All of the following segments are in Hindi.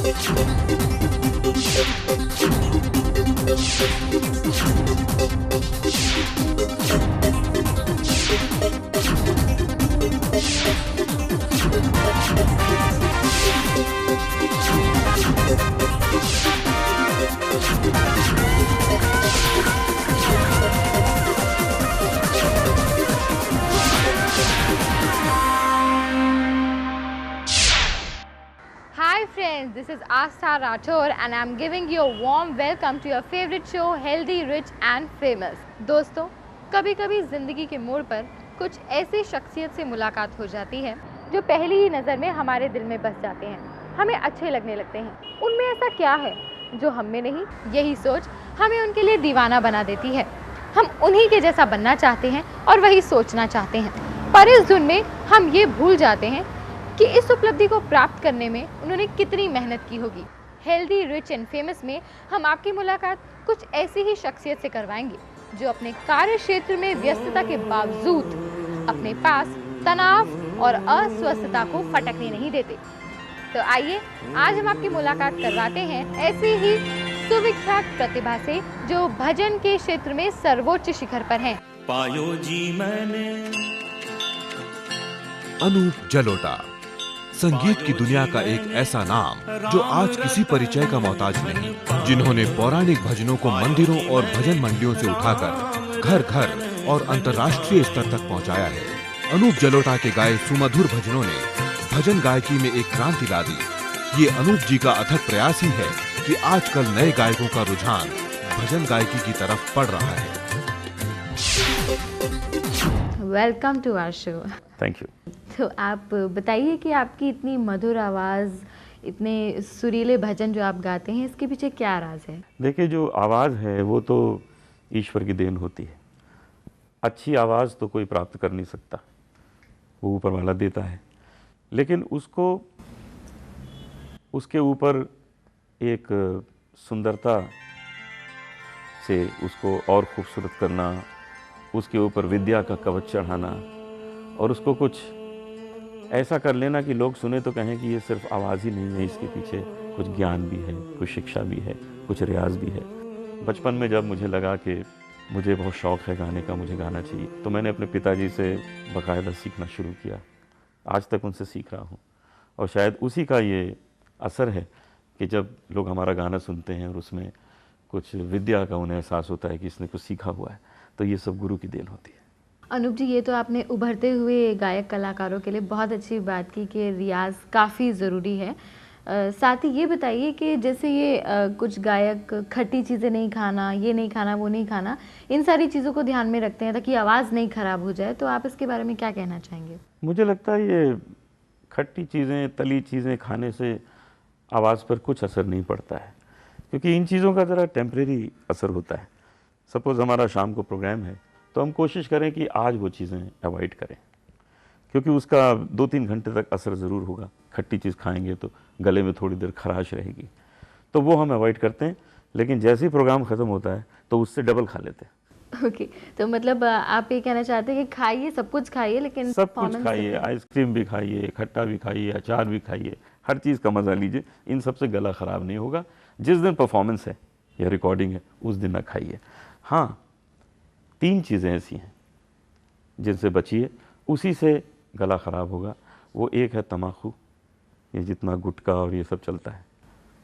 Hi friends, this is Astha Rathore and I am giving you a warm welcome to your favorite show Healthy, Rich and Famous. दोस्तों, कभी कभी ज़िंदगी के मोड़ पर कुछ ऐसी शख्सियत से मुलाकात हो जाती है जो पहली ही नज़र में हमारे दिल में बस जाते हैं, हमें अच्छे लगने लगते हैं। उनमें ऐसा क्या है जो हम में नहीं? यही सोच हमें उनके लिए दीवाना बना देती है। हम उन्हीं के जैसा बनना चाहते हैं और वही सोचना चाहते हैं, पर इस धुन में हम ये भूल जाते हैं कि इस उपलब्धि को प्राप्त करने में उन्होंने कितनी मेहनत की होगी। हेल्दी, रिच एंड फेमस में हम आपकी मुलाकात कुछ ऐसी ही शख्सियत से करवाएंगे जो अपने कार्य क्षेत्र में व्यस्तता के बावजूद अपने पास तनाव और अस्वस्थता को फटकने नहीं देते। तो आइए आज हम आपकी मुलाकात करवाते हैं ऐसी ही सुविख्यात प्रतिभा से जो भजन के क्षेत्र में सर्वोच्च शिखर पर हैं। पायो जी मैंने अनूप जलोटा, संगीत की दुनिया का एक ऐसा नाम जो आज किसी परिचय का मोहताज नहीं, जिन्होंने पौराणिक भजनों को मंदिरों और भजन मंडियों से उठाकर घर घर और अंतर्राष्ट्रीय स्तर तक पहुंचाया है। अनूप जलोटा के गाए सुमधुर भजनों ने भजन गायकी में एक क्रांति ला दी। ये अनूप जी का अथक प्रयास ही है कि आजकल नए गायकों का रुझान भजन गायकी की तरफ पड़ रहा है। Welcome to our show. Thank you. तो आप बताइए कि आपकी इतनी मधुर आवाज़, इतने सुरीले भजन जो आप गाते हैं, इसके पीछे क्या राज है? देखिए, जो आवाज़ है वो तो ईश्वर की देन होती है। अच्छी आवाज़ तो कोई प्राप्त कर नहीं सकता, वो ऊपर वाला देता है, लेकिन उसको उसके ऊपर एक सुंदरता से उसको और खूबसूरत करना, उसके ऊपर विद्या का कवच चढ़ाना और उसको कुछ ऐसा कर लेना कि लोग सुने तो कहें कि ये सिर्फ आवाज़ ही नहीं है, इसके पीछे कुछ ज्ञान भी है, कुछ शिक्षा भी है, कुछ रियाज भी है। बचपन में जब मुझे लगा कि मुझे बहुत शौक़ है गाने का, मुझे गाना चाहिए, तो मैंने अपने पिताजी से बाकायदा सीखना शुरू किया। आज तक उनसे सीख रहा हूँ और शायद उसी का ये असर है कि जब लोग हमारा गाना सुनते हैं और उसमें कुछ विद्या का उन्हें एहसास होता है कि इसने कुछ सीखा हुआ है, तो ये सब गुरु की देन होती है। अनूप जी, ये तो आपने उभरते हुए गायक कलाकारों के लिए बहुत अच्छी बात की कि रियाज काफ़ी ज़रूरी है। साथ ही ये बताइए कि जैसे ये कुछ गायक खट्टी चीज़ें नहीं खाना, ये नहीं खाना, वो नहीं खाना, इन सारी चीज़ों को ध्यान में रखते हैं ताकि आवाज़ नहीं ख़राब हो जाए, तो आप इसके बारे में क्या कहना चाहेंगे? मुझे लगता है ये खट्टी चीज़ें, तली चीज़ें खाने से आवाज़ पर कुछ असर नहीं पड़ता है, क्योंकि इन चीज़ों का ज़रा टेम्परेरी असर होता है। सपोज़ हमारा शाम को प्रोग्राम है तो हम कोशिश करें कि आज वो चीज़ें अवॉइड करें, क्योंकि उसका 2-3 घंटे तक असर ज़रूर होगा। खट्टी चीज़ खाएंगे तो गले में थोड़ी देर खराश रहेगी, तो वो हम अवॉइड करते हैं, लेकिन जैसे ही प्रोग्राम ख़त्म होता है तो उससे डबल खा लेते हैं। ओके, तो मतलब आप ये कहना चाहते हैं कि खाइए, सब कुछ खाइए, लेकिन सब कुछ खाइए, आइसक्रीम भी खाइए, खट्टा भी खाइए, अचार भी खाइए, हर चीज़ का मज़ा लीजिए। इन सब से गला ख़राब नहीं होगा। जिस दिन परफॉर्मेंस है या रिकॉर्डिंग है उस दिन ना खाइए। हाँ, 3 चीज़ें ऐसी हैं जिनसे बचिए, उसी से गला ख़राब होगा। वो एक है तम्बाकू, ये जितना गुटखा और ये सब चलता है,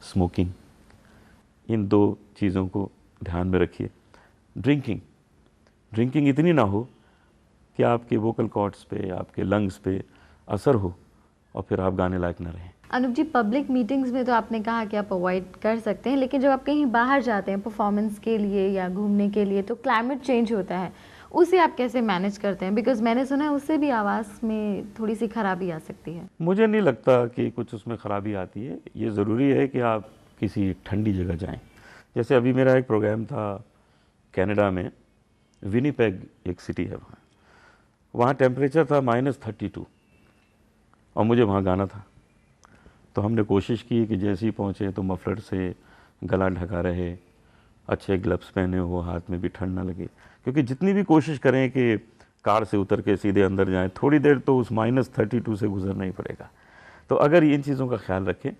स्मोकिंग, इन 2 चीज़ों को ध्यान में रखिए। ड्रिंकिंग इतनी ना हो कि आपके वोकल कॉर्ड्स पे, आपके लंग्स पे असर हो और फिर आप गाने लायक ना रहें। अनूप जी, पब्लिक मीटिंग्स में तो आपने कहा कि आप अवॉइड कर सकते हैं, लेकिन जब आप कहीं बाहर जाते हैं परफॉर्मेंस के लिए या घूमने के लिए, तो क्लाइमेट चेंज होता है, उसे आप कैसे मैनेज करते हैं? बिकॉज मैंने सुना है उससे भी आवाज़ में थोड़ी सी खराबी आ सकती है। मुझे नहीं लगता कि कुछ उसमें ख़राबी आती है। ये ज़रूरी है कि आप किसी ठंडी जगह जाएं। जैसे अभी मेरा एक प्रोग्राम था कनाडा में, विनिपेग एक सिटी है, वहाँ टेम्परेचर था -32 और मुझे वहाँ गाना था। तो हमने कोशिश की कि जैसे ही पहुँचे तो मफलर से गला ढका रहे, अच्छे ग्लव्स पहने हो, हाथ में भी ठंड ना लगे, क्योंकि जितनी भी कोशिश करें कि कार से उतर के सीधे अंदर जाएं, थोड़ी देर तो उस -32 से गुजरना ही पड़ेगा। तो अगर इन चीज़ों का ख्याल रखें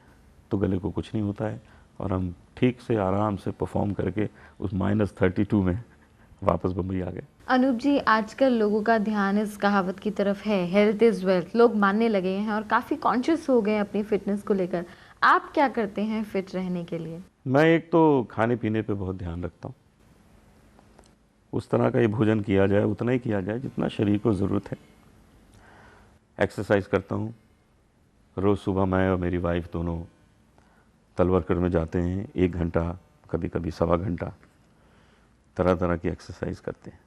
तो गले को कुछ नहीं होता है और हम ठीक से आराम से परफॉर्म करके उस -32 में वापस बम्बई आ गए। अनूप जी, आजकल लोगों का ध्यान इस कहावत की तरफ है, हेल्थ इज़ वेल्थ, लोग मानने लगे हैं और काफ़ी कॉन्शियस हो गए हैं अपनी फिटनेस को लेकर। आप क्या करते हैं फिट रहने के लिए? मैं एक तो खाने पीने पे बहुत ध्यान रखता हूँ, उस तरह का ही भोजन किया जाए, उतना ही किया जाए जितना शरीर को ज़रूरत है। एक्सरसाइज करता हूँ, रोज़ सुबह मैं और मेरी वाइफ दोनों तलवरकर में जाते हैं, 1 घंटा, कभी कभी 1.25 घंटा तरह तरह की एक्सरसाइज करते हैं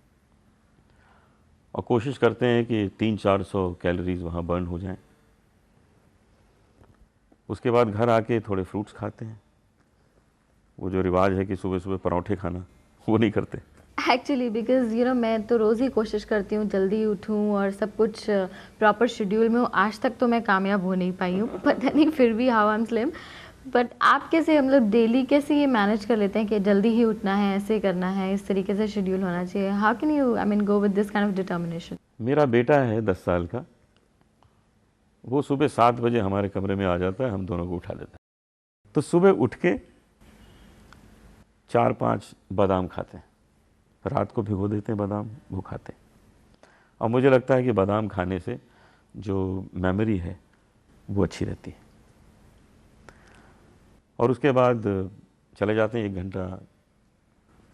और कोशिश करते हैं कि 300-400 कैलोरीज वहाँ बर्न हो जाएं। उसके बाद घर आके थोड़े फ्रूट्स खाते हैं। वो जो रिवाज है कि सुबह सुबह पराठे खाना, वो नहीं करते। एक्चुअली बिकॉज मैं तो रोज़ ही कोशिश करती हूँ जल्दी उठूँ और सब कुछ प्रॉपर शेड्यूल में हूँ। आज तक तो मैं कामयाब हो नहीं पाई हूँ, पता नहीं फिर भी how I am slim. But आप कैसे डेली कैसे ये मैनेज कर लेते हैं कि जल्दी ही उठना है, ऐसे करना है, इस तरीके से शेड्यूल होना चाहिए? How can you go with this kind of determination? मेरा बेटा है 10 साल का, वो सुबह 7 बजे हमारे कमरे में आ जाता है, हम दोनों को उठा देता है। तो सुबह उठ के 4-5 बादाम खाते हैं, रात को भिगो देते हैं बादाम, वो खाते हैं। और मुझे लगता है कि बादाम खाने से जो मेमोरी है वो अच्छी रहती है। और उसके बाद चले जाते हैं 1 घंटा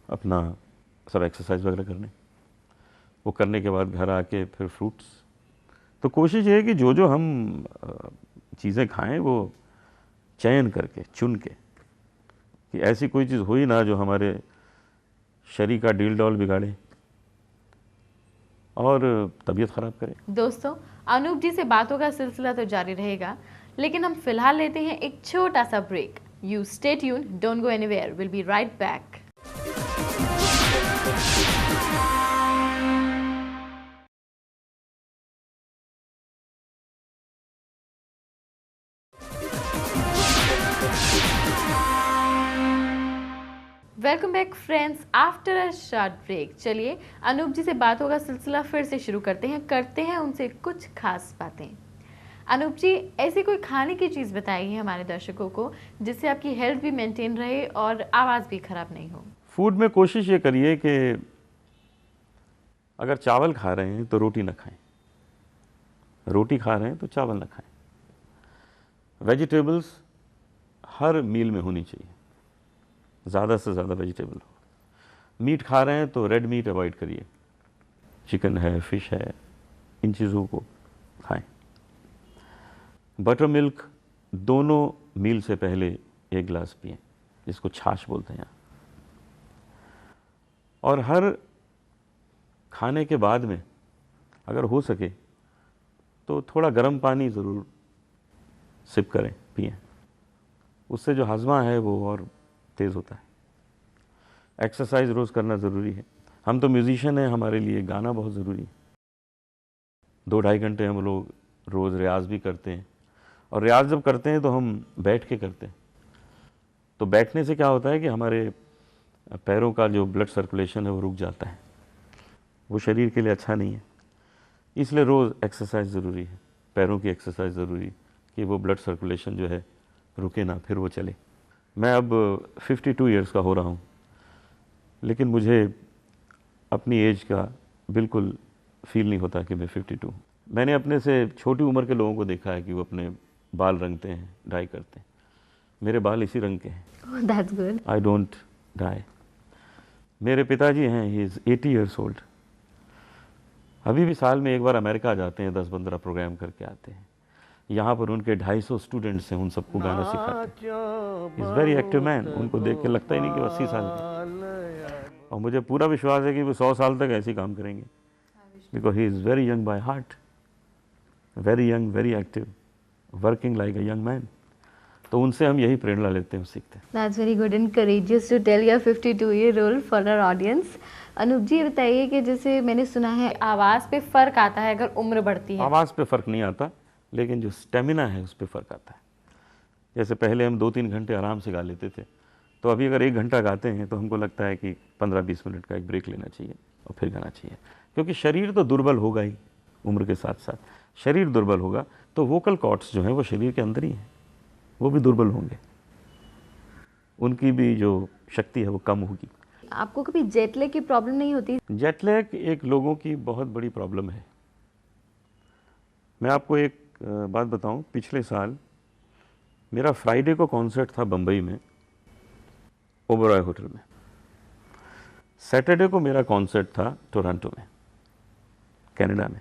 अपना सब एक्सरसाइज वगैरह करने। वो करने के बाद घर आके फिर फ्रूट्स। तो कोशिश ये है कि जो जो हम चीज़ें खाएं वो चयन करके, चुन के, कि ऐसी कोई चीज़ हो ही ना जो हमारे शरीर का डील डॉल बिगाड़े और तबीयत ख़राब करे। दोस्तों, अनूप जी से बातों का सिलसिला तो जारी रहेगा, लेकिन हम फिलहाल लेते हैं एक छोटा सा break. You stay tuned, don't go anywhere, will be right back. Welcome back friends after a short break. चलिए अनूप जी से बातों का सिलसिला फिर से शुरू करते हैं उनसे कुछ खास बातें। अनूप जी, ऐसी कोई खाने की चीज़ बताइए हमारे दर्शकों को जिससे आपकी हेल्थ भी मेंटेन रहे और आवाज़ भी खराब नहीं हो। फूड में कोशिश ये करिए कि अगर चावल खा रहे हैं तो रोटी ना खाएं, रोटी खा रहे हैं तो चावल ना खाएं। वेजिटेबल्स हर मील में होनी चाहिए, ज़्यादा से ज़्यादा वेजिटेबल हो। मीट खा रहे हैं तो रेड मीट अवॉइड करिए, चिकन है, फिश है, इन चीज़ों को खाएं। बटर मिल्क दोनों मील से पहले 1 गिलास पिएं, जिसको छाछ बोलते हैं यहाँ। और हर खाने के बाद में अगर हो सके तो थोड़ा गर्म पानी ज़रूर सिप करें, पिएं, उससे जो हाजमा है वो और तेज़ होता है। एक्सरसाइज रोज़ करना ज़रूरी है। हम तो म्यूज़िशियन हैं, हमारे लिए गाना बहुत ज़रूरी है। 2-2.5 घंटे हम लोग रोज़ रियाज़ भी करते हैं, और रियाज़ जब करते हैं तो हम बैठ के करते हैं। तो बैठने से क्या होता है कि हमारे पैरों का जो ब्लड सर्कुलेशन है वो रुक जाता है, वो शरीर के लिए अच्छा नहीं है। इसलिए रोज़ एक्सरसाइज ज़रूरी है, पैरों की एक्सरसाइज ज़रूरी है कि वो ब्लड सर्कुलेशन जो है रुके ना, फिर वो चले। मैं अब 52 ईयर्स का हो रहा हूँ, लेकिन मुझे अपनी एज का बिल्कुल फील नहीं होता कि मैं 52 हूँ। मैंने अपने से छोटी उम्र के लोगों को देखा है कि वो अपने बाल रंगते हैं, डाई करते हैं। मेरे बाल इसी रंग के हैं। That's good. I don't die. मेरे पिताजी हैं, ही इज़ 80 ईयर्स ओल्ड, अभी भी साल में 1 बार अमेरिका जाते हैं, 10-15 प्रोग्राम करके आते हैं। यहाँ पर उनके 250 स्टूडेंट्स हैं, उन सबको गाना सिखाते हैं। इज़ वेरी एक्टिव मैन, उनको देख के लगता ही नहीं कि वो 80 साल के। और मुझे पूरा विश्वास है कि वो 100 साल तक ऐसे ही काम करेंगे, because he is very young by heart, very young, very active, working like a young man. तो उनसे हम यही प्रेरणा लेते हैं, सीखते हैं। That's very good and courageous to tell your 52-year-old for our audience. Anoop जी, बताइए कि जैसे मैंने सुना है आवाज़ पे फ़र्क आता है अगर उम्र बढ़ती है। आवाज़ पे फ़र्क नहीं आता, लेकिन जो स्टेमिना है उस पर फ़र्क आता है। जैसे पहले हम 2-3 घंटे आराम से गा लेते थे, तो अभी अगर 1 घंटा गाते हैं तो हमको लगता है कि 15-20 मिनट का एक ब्रेक लेना चाहिए और फिर गाना चाहिए, क्योंकि शरीर तो दुर्बल होगा ही। उम्र के साथ साथ शरीर दुर्बल होगा तो वोकल कॉर्ड्स जो हैं वो शरीर के अंदर ही हैं, वो भी दुर्बल होंगे, उनकी भी जो शक्ति है वो कम होगी। आपको कभी जेट लैग की प्रॉब्लम नहीं होती? जेट लैग एक लोगों की बहुत बड़ी प्रॉब्लम है। मैं आपको एक बात बताऊं, पिछले साल मेरा फ्राइडे को कॉन्सर्ट था बम्बई में, ओबरॉय होटल में। सैटरडे को मेरा कॉन्सर्ट था टोरंटो में, कनाडा में,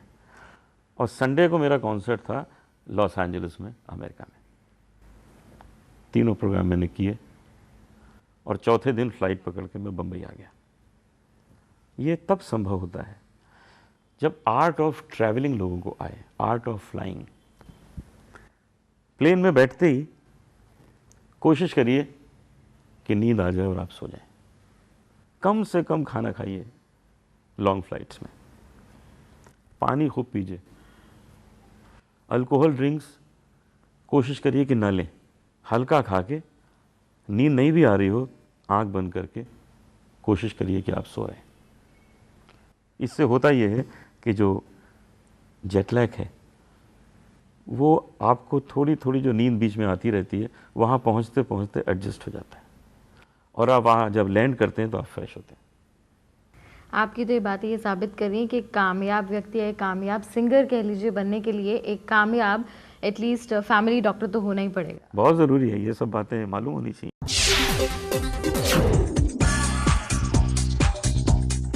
और संडे को मेरा कॉन्सर्ट था लॉस एंजलिस में, अमेरिका में। तीनों प्रोग्राम मैंने किए और चौथे दिन फ्लाइट पकड़ के मैं बम्बई आ गया। ये तब संभव होता है जब आर्ट ऑफ ट्रैवलिंग लोगों को आए, आर्ट ऑफ फ्लाइंग। प्लेन में बैठते ही कोशिश करिए कि नींद आ जाए और आप सो जाएं। कम से कम खाना खाइए लॉन्ग फ्लाइट्स में, पानी खूब पीजिए, अल्कोहल ड्रिंक्स कोशिश करिए कि ना लें, हल्का खा के, नींद नहीं भी आ रही हो आंख बंद करके कोशिश करिए कि आप सो रहे हैं। इससे होता यह है कि जो जेट लैग है वो आपको थोड़ी थोड़ी जो नींद बीच में आती रहती है वहाँ पहुँचते पहुँचते एडजस्ट हो जाता है, और आप वहाँ जब लैंड करते हैं तो आप फ्रेश होते हैं। आपकी तो ये बातें ये साबित कर रही हैं कि एक कामयाब व्यक्ति या एक कामयाब सिंगर कह लीजिए बनने के लिए एक कामयाब एटलीस्ट फैमिली डॉक्टर तो होना ही पड़ेगा। बहुत ज़रूरी है, ये सब बातें मालूम होनी चाहिए।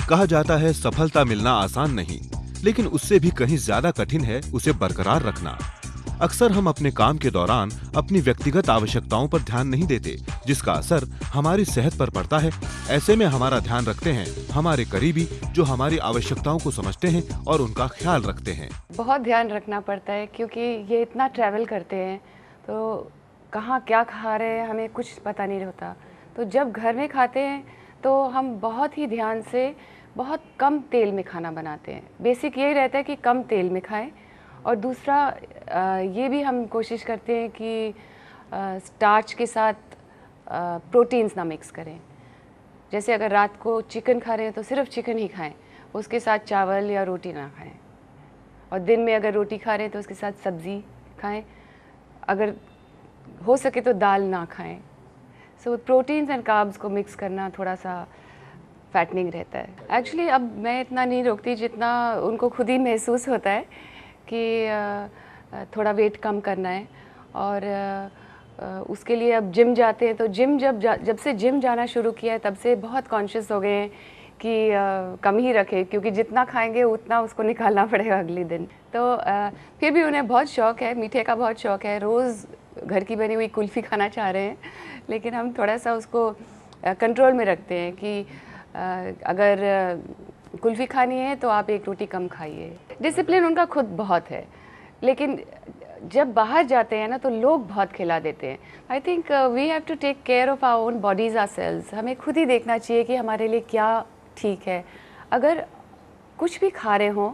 कहा जाता है सफलता मिलना आसान नहीं, लेकिन उससे भी कहीं ज्यादा कठिन है उसे बरकरार रखना। अक्सर हम अपने काम के दौरान अपनी व्यक्तिगत आवश्यकताओं पर ध्यान नहीं देते, जिसका असर हमारी सेहत पर पड़ता है। ऐसे में हमारा ध्यान रखते हैं हमारे करीबी, जो हमारी आवश्यकताओं को समझते हैं और उनका ख्याल रखते हैं। बहुत ध्यान रखना पड़ता है क्योंकि ये इतना ट्रैवल करते हैं तो कहाँ क्या खा रहे हैं हमें कुछ पता नहीं होता। तो जब घर में खाते हैं तो हम बहुत ही ध्यान से बहुत कम तेल में खाना बनाते हैं। बेसिक यही रहता है कि कम तेल में खाएं, और दूसरा ये भी हम कोशिश करते हैं कि स्टार्च के साथ प्रोटीन्स ना मिक्स करें। जैसे अगर रात को चिकन खा रहे हैं तो सिर्फ चिकन ही खाएं, उसके साथ चावल या रोटी ना खाएं, और दिन में अगर रोटी खा रहे हैं तो उसके साथ सब्ज़ी खाएं, अगर हो सके तो दाल ना खाएं। सो प्रोटीन्स एंड कार्ब्स को मिक्स करना थोड़ा सा फैटनिंग रहता है। एक्चुअली अब मैं इतना नहीं रोकती जितना उनको खुद ही महसूस होता है कि थोड़ा वेट कम करना है, और उसके लिए अब जिम जाते हैं। तो जिम जब से जिम जाना शुरू किया है तब से बहुत कॉन्शियस हो गए हैं कि कम ही रखें, क्योंकि जितना खाएंगे उतना उसको निकालना पड़ेगा अगले दिन। तो फिर भी उन्हें बहुत शौक़ है, मीठे का बहुत शौक़ है, रोज़ घर की बनी हुई कुल्फ़ी खाना चाह रहे हैं, लेकिन हम थोड़ा सा उसको कंट्रोल में रखते हैं कि अगर कुल्फ़ी खानी है तो आप एक रोटी कम खाइए। डिसिप्लिन उनका खुद बहुत है, लेकिन जब बाहर जाते हैं ना तो लोग बहुत खिला देते हैं। I think we have to take care of our own bodies ourselves. हमें खुद ही देखना चाहिए कि हमारे लिए क्या ठीक है। अगर कुछ भी खा रहे हों,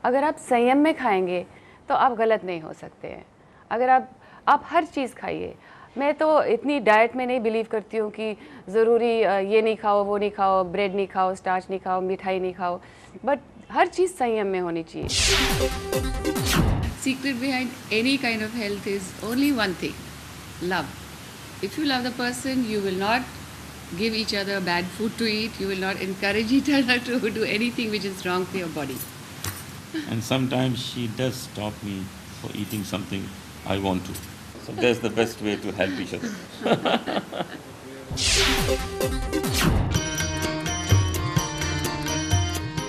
अगर आप संयम में खाएंगे तो आप गलत नहीं हो सकते हैं। अगर आप हर चीज़ खाइए। मैं तो इतनी डाइट में नहीं बिलीव करती हूँ कि ज़रूरी ये नहीं खाओ, वो नहीं खाओ, ब्रेड नहीं खाओ, स्टार्च नहीं खाओ, मिठाई नहीं खाओ, बट हर चीज़ संयम में होनी चाहिए। Secret behind any kind of health is only one thing: love. If you love the person, you will not give each other bad food to eat. You will not encourage each other to do anything which is wrong for your body. And sometimes she does stop me for eating something I want to. So that's the best way to help each other.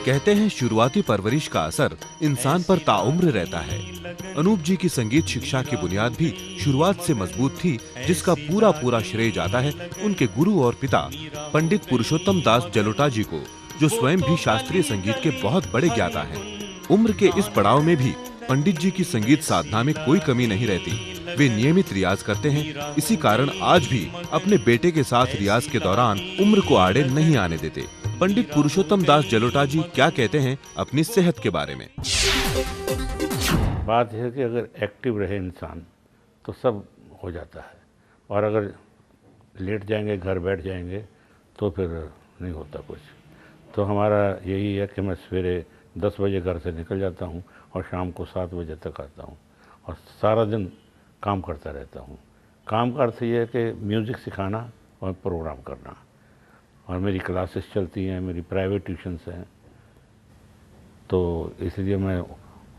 कहते हैं शुरुआती परवरिश का असर इंसान पर ताउम्र रहता है। अनूप जी की संगीत शिक्षा की बुनियाद भी शुरुआत से मजबूत थी, जिसका पूरा श्रेय जाता है उनके गुरु और पिता पंडित पुरुषोत्तम दास जलोटा जी को, जो स्वयं भी शास्त्रीय संगीत के बहुत बड़े ज्ञाता हैं। उम्र के इस पड़ाव में भी पंडित जी की संगीत साधना में कोई कमी नहीं रहती। वे नियमित रियाज करते हैं। इसी कारण आज भी अपने बेटे के साथ रियाज के दौरान उम्र को आड़े नहीं आने देते। पंडित पुरुषोत्तम दास जलोटा जी क्या कहते हैं अपनी सेहत के बारे में? बात है कि अगर एक्टिव रहे इंसान तो सब हो जाता है, और अगर लेट जाएंगे, घर बैठ जाएंगे तो फिर नहीं होता कुछ। तो हमारा यही है कि मैं सवेरे 10 बजे घर से निकल जाता हूँ और शाम को 7 बजे तक आता हूँ, और सारा दिन काम करता रहता हूँ। काम का अर्थ ये है कि म्यूज़िक सिखाना और प्रोग्राम करना, और मेरी क्लासेस चलती हैं, मेरी प्राइवेट ट्यूशन्स हैं, तो इसलिए मैं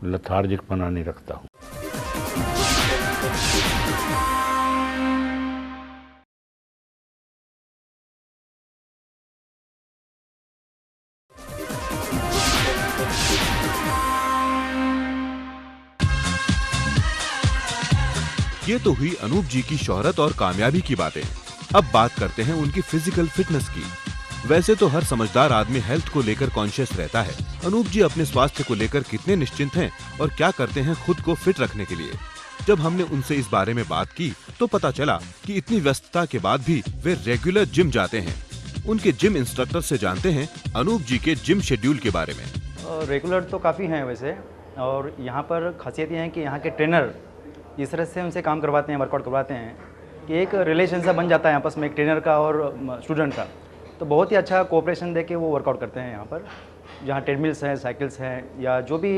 लथार्जिक पना नहीं रखता हूँ। ये तो हुई अनूप जी की शोहरत और कामयाबी की बातें। अब बात करते हैं उनकी फिजिकल फिटनेस की। वैसे तो हर समझदार आदमी हेल्थ को लेकर कॉन्शियस रहता है। अनूप जी अपने स्वास्थ्य को लेकर कितने निश्चिंत हैं और क्या करते हैं खुद को फिट रखने के लिए। जब हमने उनसे इस बारे में बात की तो पता चला कि इतनी व्यस्तता के बाद भी वे रेगुलर जिम जाते हैं। उनके जिम इंस्ट्रक्टर से जानते हैं अनूप जी के जिम शेड्यूल के बारे में। रेगुलर तो काफ़ी हैं वैसे, और यहाँ पर खासियत ये है कि यहाँ के ट्रेनर इस तरह से उनसे काम करवाते हैं, वर्कआउट करवाते हैं कि एक रिलेशन सा बन जाता है आपस में एक ट्रेनर का और स्टूडेंट का। तो बहुत ही अच्छा कोऑपरेशन दे के वो वर्कआउट करते हैं यहाँ पर, जहाँ ट्रेडमिल्स हैं, साइकिल्स हैं, या जो भी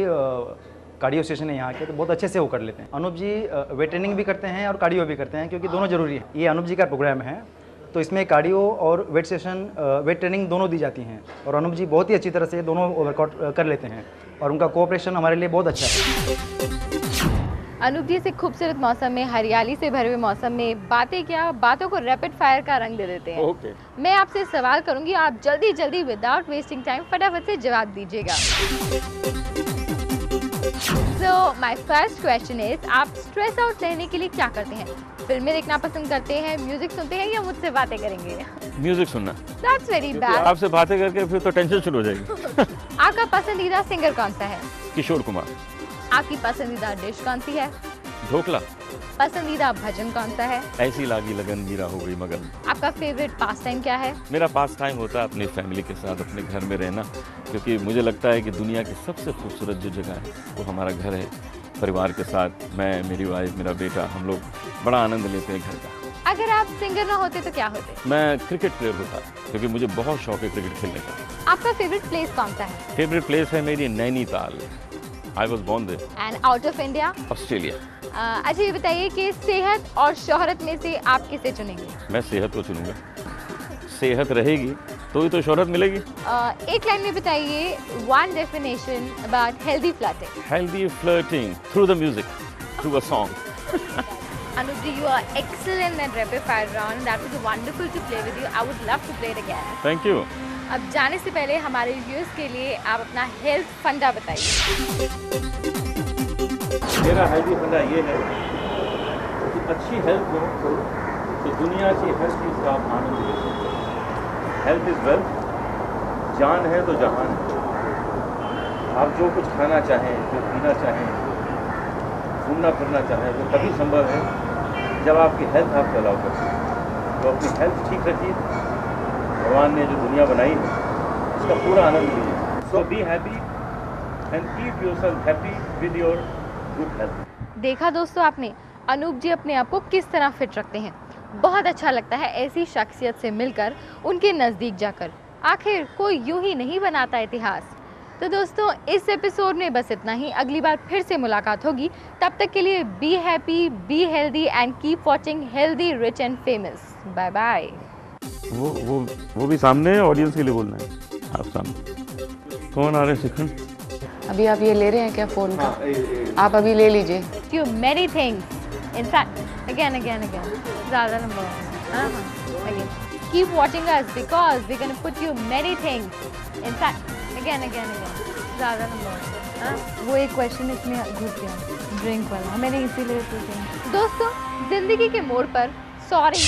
कार्डियो स्टेशन है यहाँ के, तो बहुत अच्छे से वो कर लेते हैं। अनूप जी वेट ट्रेनिंग भी करते हैं और कार्डियो भी करते हैं, क्योंकि दोनों ज़रूरी है। ये अनूप जी का प्रोग्राम है, तो इसमें कार्डियो और वेट सेशन, वेट ट्रेनिंग दोनों दी जाती हैं, और अनूप जी बहुत ही अच्छी तरह से दोनों वर्कआउट कर लेते हैं, और उनका कोऑपरेशन हमारे लिए बहुत अच्छा है। अनूप जी से खूबसूरत मौसम में, हरियाली से भरे हुए मौसम में बातें क्या, बातों को रैपिड फायर का रंग दे देते हैं। ओके। मैं आपसे सवाल करूंगी, आप जल्दी जल्दी विदाउट वेस्टिंग टाइम फटाफट से जवाब दीजिएगा। So my first question is, आप स्ट्रेस आउट रहने के लिए क्या करते हैं? फिल्में देखना पसंद करते हैं, म्यूजिक सुनते हैं, या मुझसे बातें करेंगे? म्यूजिक सुनना। That's very bad. आपसे बातें करके फिर तो टेंशन शुरू हो जाएगी। आपका पसंदीदा सिंगर कौन सा है? किशोर कुमार। आपकी पसंदीदा डिश कौन सी है? ढोकला। पसंदीदा भजन कौन सा है? ऐसी लागी लगन मीरा हो गई मगन। आपका फेवरेट पास टाइम क्या है? मेरा पास टाइम होता है अपनी फैमिली के साथ अपने घर में रहना, क्योंकि मुझे लगता है कि दुनिया की सबसे खूबसूरत जो जगह है वो हमारा घर है। परिवार के साथ मैं, मेरी वाइफ, मेरा बेटा, हम लोग बड़ा आनंद लेते हैं घर का। अगर आप सिंगर ना होते तो क्या होते? मैं क्रिकेट प्लेयर होता, क्योंकि मुझे बहुत शौक है क्रिकेट खेलने का। आपका फेवरेट प्लेस कौन सा है? फेवरेट प्लेस है मेरी Nainital. I was born there. And out of India? Australia. अच्छा ये बताइए कि सेहत और शोहरत में से आप किसे चुनेंगे? मैं सेहत को चुनूंगा। सेहत रहेगी तो ही तो शोहरत मिलेगी। एक लाइन में बताइए one definition about healthy flirting. Healthy flirting through the music, through a song. Anup ji, you are excellent at rapid fire round. That was wonderful to play with you. I would love to play it again. Thank you. अब जाने से पहले हमारे व्यूअर्स के लिए आप अपना हेल्थ फंडा बताइए। मेरा हेल्दी फंडा ये है कि अच्छी हेल्थ हो तो दुनिया की हर चीज़ का आप आनंद ले सकते हैं। Health is wealth. जान है तो जहान है। आप जो कुछ खाना चाहें, जो पीना चाहें, घूमना फिरना चाहें, वो तभी संभव है जब आपकी हेल्थ आपको अलाउ करती है। तो अपनी हेल्थ ठीक रखिए। भगवान ने जो दुनिया बनाई है उसका पूरा आनंद लीजिए। So be happy and keep yourself happy with your good health. देखा दोस्तों आपने, अनूप जी अपने आप को किस तरह फिट रखते हैं। बहुत अच्छा लगता है ऐसी शख्सियत से मिलकर, उनके नज़दीक जाकर। आखिर कोई यूं ही नहीं बनाता इतिहास। तो दोस्तों इस एपिसोड में बस इतना ही। अगली बार फिर से मुलाकात होगी। तब तक के लिए be happy, be healthy and keep watching healthy, rich and famous. Bye bye. वो भी सामने ऑडियंस के लिए बोलना है। आप सामने कौन आ रहे हैं शिखंड? अभी आप ये ले रहे हैं क्या फ़ोन का? आप अभी ले लीजिए। You many things. In fact, again. ज़्यादा लंबा होगा। Again. Keep watching us because we're gonna put you many things. In fact, again. ज़्यादा लंबा होगा। वो एक क्वेश्चन इसमें घुस गया, ड्रिंक वाला, मैंने इसीलिए पूछा। दोस्तों जिंदगी के मोड़ पर सॉरी